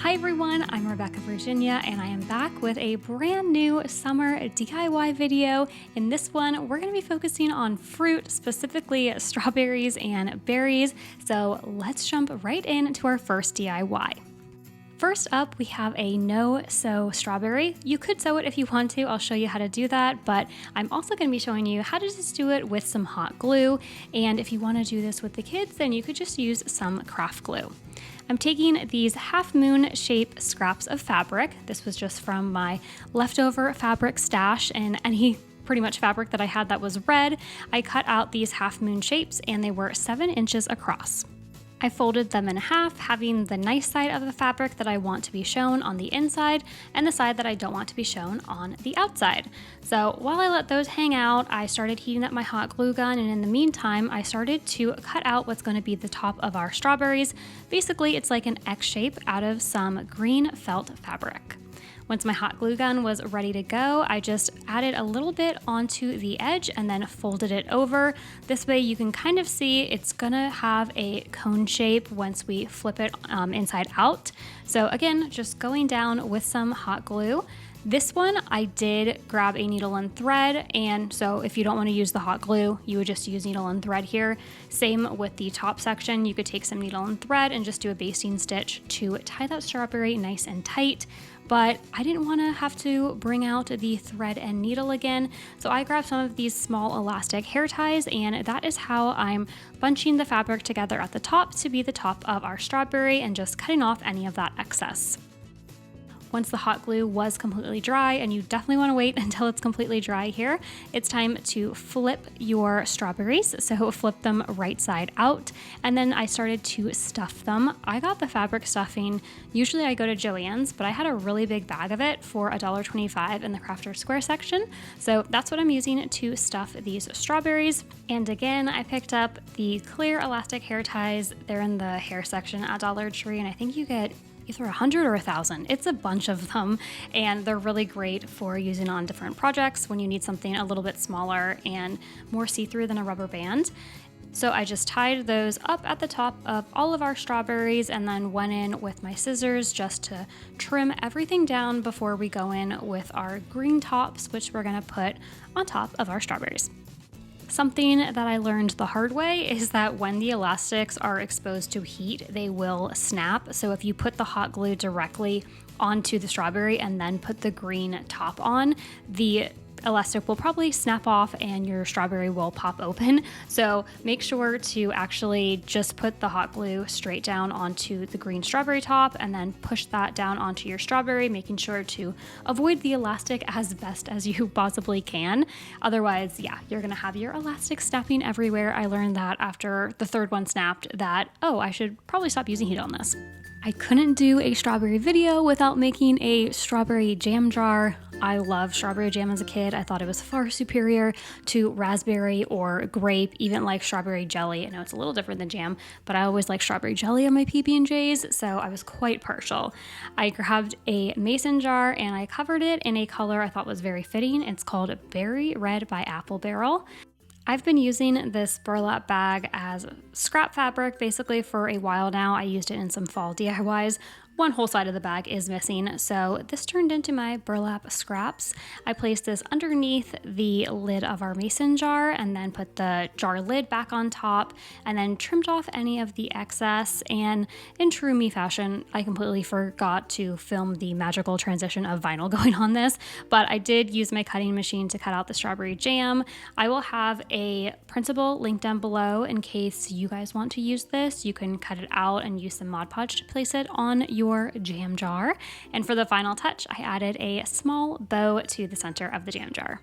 Hi everyone, I'm Rebecca Virginia and I am back with a brand new summer DIY video. In this one, we're going to be focusing on fruit, specifically strawberries and berries. So let's jump right into our first DIY. First up, we have a no-sew strawberry. You could sew it if you want to. I'll show you how to do that, but I'm also going to be showing you how to just do it with some hot glue. And if you want to do this with the kids, then you could just use some craft glue. I'm taking these half moon shape scraps of fabric. This was just from my leftover fabric stash, and any pretty much fabric that I had that was red. I cut out these half moon shapes and they were 7 inches across. I folded them in half, having the nice side of the fabric that I want to be shown on the inside and the side that I don't want to be shown on the outside. So while I let those hang out, I started heating up my hot glue gun, and in the meantime, I started to cut out what's going to be the top of our strawberries. Basically, it's like an X shape out of some green felt fabric. Once my hot glue gun was ready to go, I just added a little bit onto the edge and then folded it over. This way you can kind of see it's gonna have a cone shape once we flip it inside out. So again, just going down with some hot glue. This one, I did grab a needle and thread, and so if you don't want to use the hot glue, you would just use needle and thread here. Same with the top section, you could take some needle and thread and just do a basting stitch to tie that strawberry nice and tight. But I didn't want to have to bring out the thread and needle again, so I grabbed some of these small elastic hair ties, and that is how I'm bunching the fabric together at the top to be the top of our strawberry and just cutting off any of that excess. Once the hot glue was completely dry, and you definitely want to wait until it's completely dry here, it's time to flip your strawberries. So flip them right side out, and then I started to stuff them. I got the fabric stuffing, usually I go to Joann's, but I had a really big bag of it for $1.25 in the Crafter Square section. So that's what I'm using to stuff these strawberries. And again, I picked up the clear elastic hair ties. They're in the hair section at Dollar Tree, and I think you get either 100 or 1,000. It's a bunch of them, and they're really great for using on different projects when you need something a little bit smaller and more see-through than a rubber band. So I just tied those up at the top of all of our strawberries and then went in with my scissors just to trim everything down before we go in with our green tops, which we're gonna put on top of our strawberries. Something that I learned the hard way is that when the elastics are exposed to heat, they will snap. So if you put the hot glue directly onto the strawberry and then put the green top on, the elastic will probably snap off and your strawberry will pop open. So make sure to actually just put the hot glue straight down onto the green strawberry top and then push that down onto your strawberry, making sure to avoid the elastic as best as you possibly can. Otherwise, yeah, you're gonna have your elastic snapping everywhere. I learned that after the third one snapped that, oh, I should probably stop using heat on this. I couldn't do a strawberry video without making a strawberry jam jar. I loved strawberry jam as a kid. I thought it was far superior to raspberry or grape, even like strawberry jelly. I know it's a little different than jam, but I always like strawberry jelly on my PB&Js, so I was quite partial. I grabbed a mason jar and I covered it in a color I thought was very fitting. It's called Berry Red by Apple Barrel. I've been using this burlap bag as scrap fabric basically for a while now. I used it in some fall DIYs. One whole side of the bag is missing, so this turned into my burlap scraps. I placed this underneath the lid of our mason jar and then put the jar lid back on top and then trimmed off any of the excess. And in true me fashion, I completely forgot to film the magical transition of vinyl going on this, but I did use my cutting machine to cut out the strawberry jam. I will have a printable link down below in case you guys want to use this. You can cut it out and use some Mod Podge to place it on your jam jar. And for the final touch, I added a small bow to the center of the jam jar.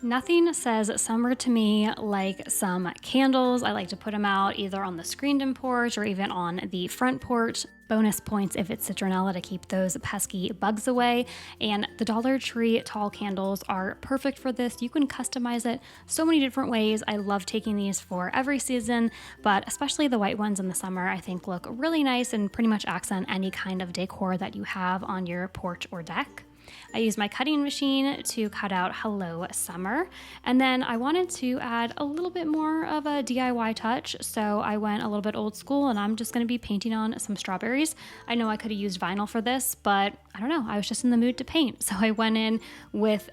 Nothing says summer to me like some candles. I like to put them out either on the screened-in porch or even on the front porch. Bonus points if it's citronella to keep those pesky bugs away. And the Dollar Tree tall candles are perfect for this. You can customize it so many different ways. I love taking these for every season, but especially the white ones in the summer I think look really nice and pretty much accent any kind of decor that you have on your porch or deck. I used my cutting machine to cut out Hello Summer, and then I wanted to add a little bit more of a DIY touch, so I went a little bit old school and I'm just going to be painting on some strawberries. I know I could have used vinyl for this, but I don't know, I was just in the mood to paint, so I went in with,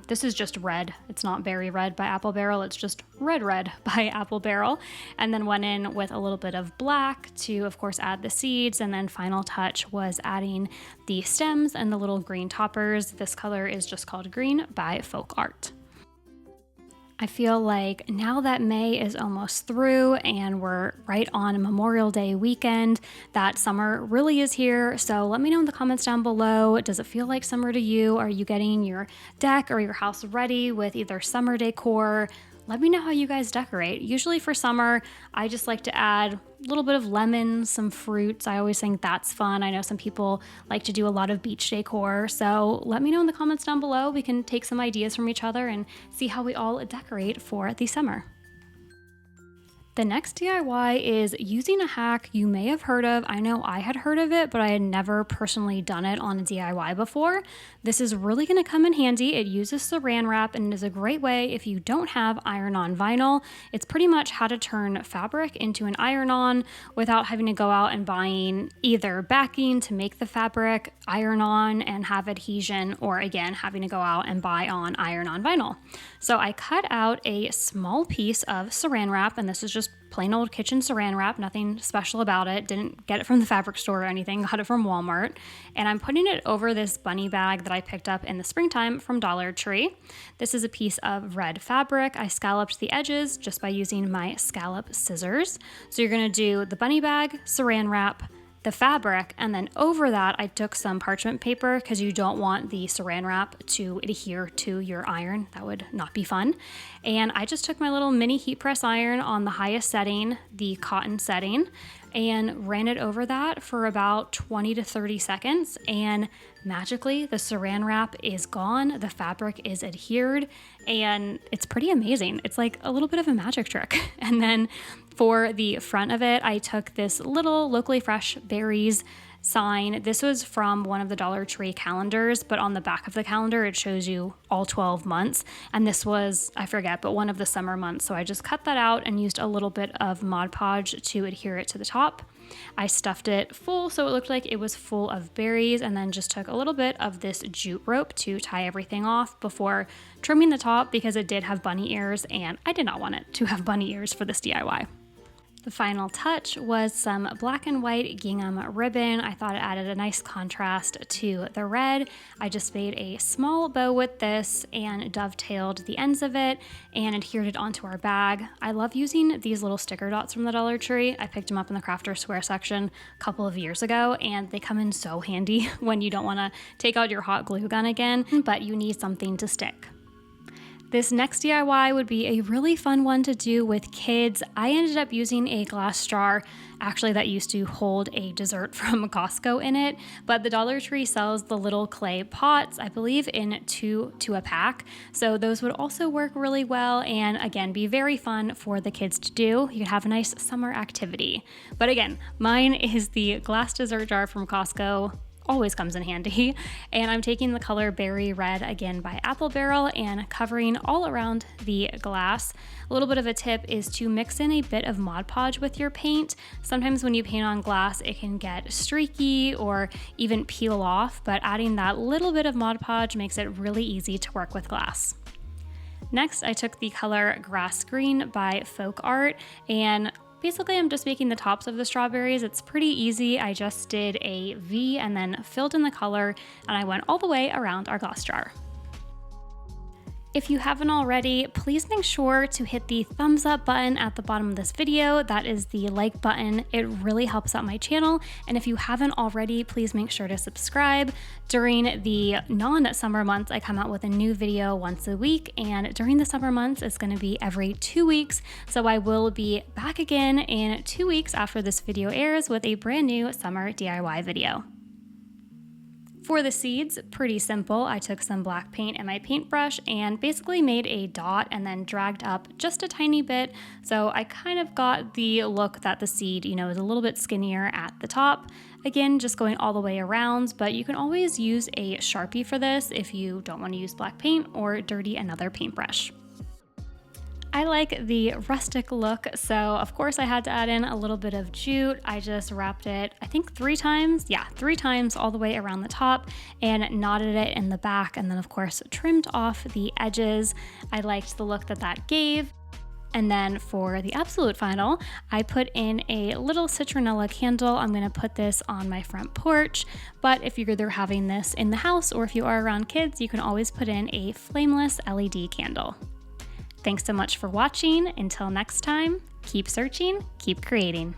this is just red, it's not Berry Red by Apple Barrel, it's just Red by Apple Barrel, and then went in with a little bit of black to of course add the seeds, and then final touch was adding the stems and the little green toppers. This color is just called Green by Folk Art. I feel like now that May is almost through and we're right on Memorial Day weekend, that summer really is here. So let me know in the comments down below, does it feel like summer to you? Are you getting your deck or your house ready with either summer decor? Let me know how you guys decorate. Usually for summer, I just like to add a little bit of lemons, some fruits. I always think that's fun. I know some people like to do a lot of beach decor. So let me know in the comments down below. We can take some ideas from each other and see how we all decorate for the summer. The next DIY is using a hack you may have heard of. I know I had heard of it, but I had never personally done it on a DIY before. This is really going to come in handy. It uses saran wrap and is a great way if you don't have iron-on vinyl. It's pretty much how to turn fabric into an iron-on without having to go out and buying either backing to make the fabric iron-on and have adhesion, or again, having to go out and buy on iron-on vinyl. So I cut out a small piece of saran wrap, and this is just plain old kitchen saran wrap, nothing special about it. Didn't get it from the fabric store or anything, got it from Walmart. And I'm putting it over this bunny bag that I picked up in the springtime from Dollar Tree. This is a piece of red fabric. I scalloped the edges just by using my scallop scissors. So you're gonna do the bunny bag, saran wrap, the fabric, and then over that I took some parchment paper because you don't want the saran wrap to adhere to your iron. That would not be fun. And I just took my little mini heat press iron on the highest setting, the cotton setting, and ran it over that for about 20 to 30 seconds, and magically the saran wrap is gone, the fabric is adhered, and it's pretty amazing. It's like a little bit of a magic trick. And then for the front of it, I took this little locally fresh berries sign. This was from one of the Dollar Tree calendars, but on the back of the calendar it shows you all 12 months, and this was, I forget, but one of the summer months. So I just cut that out and used a little bit of Mod Podge to adhere it to the top. I stuffed it full so it looked like it was full of berries, and then just took a little bit of this jute rope to tie everything off before trimming the top because it did have bunny ears and I did not want it to have bunny ears for this DIY. The final touch was some black and white gingham ribbon. I thought it added a nice contrast to the red. I just made a small bow with this and dovetailed the ends of it and adhered it onto our bag. I love using these little sticker dots from the Dollar Tree. I picked them up in the Crafter Square section a couple of years ago, and they come in so handy when you don't want to take out your hot glue gun again, but you need something to stick. This next DIY would be a really fun one to do with kids. I ended up using a glass jar, actually that used to hold a dessert from Costco in it, but the Dollar Tree sells the little clay pots, I believe in 2 to a pack. So those would also work really well and again, be very fun for the kids to do. You could have a nice summer activity. But again, mine is the glass dessert jar from Costco. Always comes in handy. And I'm taking the color Berry Red again by Apple Barrel and covering all around the glass. A little bit of a tip is to mix in a bit of Mod Podge with your paint. Sometimes when you paint on glass, it can get streaky or even peel off, but adding that little bit of Mod Podge makes it really easy to work with glass. Next, I took the color Grass Green by Folk Art, and basically, I'm just making the tops of the strawberries. It's pretty easy. I just did a V and then filled in the color, and I went all the way around our glass jar. If you haven't already, please make sure to hit the thumbs up button at the bottom of this video. That is the like button. It really helps out my channel. And if you haven't already, please make sure to subscribe. During the non-summer months, I come out with a new video once a week, and during the summer months, it's going to be every 2 weeks. So I will be back again in 2 weeks after this video airs with a brand new summer DIY video. For the seeds, pretty simple. I took some black paint and my paintbrush and basically made a dot and then dragged up just a tiny bit. So I kind of got the look that the seed, is a little bit skinnier at the top. Again, just going all the way around, but you can always use a Sharpie for this if you don't want to use black paint or dirty another paintbrush. I like the rustic look, so of course I had to add in a little bit of jute. I just wrapped it, I think 3 times. Yeah, 3 times all the way around the top and knotted it in the back, and then of course trimmed off the edges. I liked the look that that gave. And then for the absolute final, I put in a little citronella candle. I'm gonna put this on my front porch, but if you're either having this in the house or if you are around kids, you can always put in a flameless LED candle. Thanks so much for watching. Until next time, keep searching, keep creating.